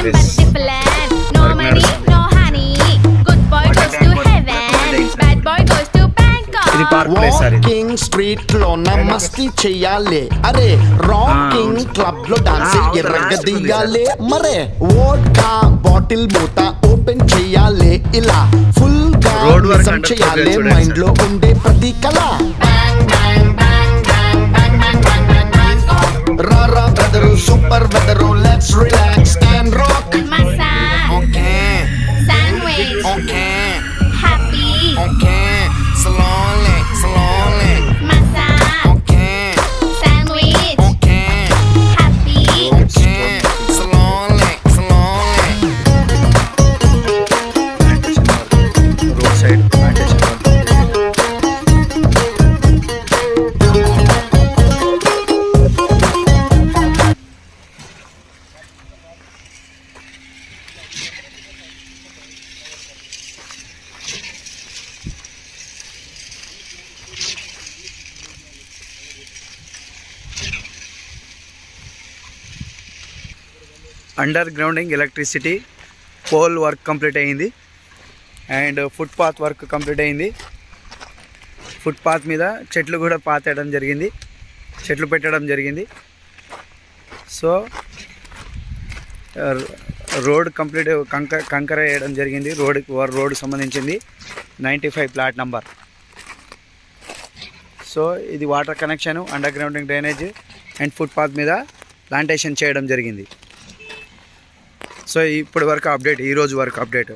Place. No money, no honey. Good boy goes to heaven. Bad boy goes to Bangkok. ఇది park place sir. ఇది walking street లో మస్తీ చెయ్యాలి, అరే rocking club లో dance ఎర్రగదీయాలి, మరే vodka bottle మూత open చెయ్యాలి, ఇలా ఫుల్ గా రోడ్ వర్క్ నిజం అంటే చెయ్యాలి, చూడండి మైండ్ లో ఉండే ప్రతి కళ. రారా brother super weather, let's relax and rock. Massage, okay sandwich, okay happy. Okay slowly slowly Massage, okay sandwich, okay happy. Okay slowly slowly. Road side plantation work. Under grounding electricity pole work complete అయ్యింది and footpath work complete అయ్యింది. Footpath మీద చెట్లు కూడా పాతేయడం జరిగింది, చెట్లు పెట్టడం జరిగింది. So road complete కంకర వేయడం జరిగింది. రోడ్ సంబంధించింది 95 ప్లాట్ నంబర్. సో ఇది water connection, under grounding drainage and footpath మీద ప్లాంటేషన్ చేయడం జరిగింది. సో ఇప్పటి వరకు అప్డేట్, ఈరోజు వరకు అప్డేట్.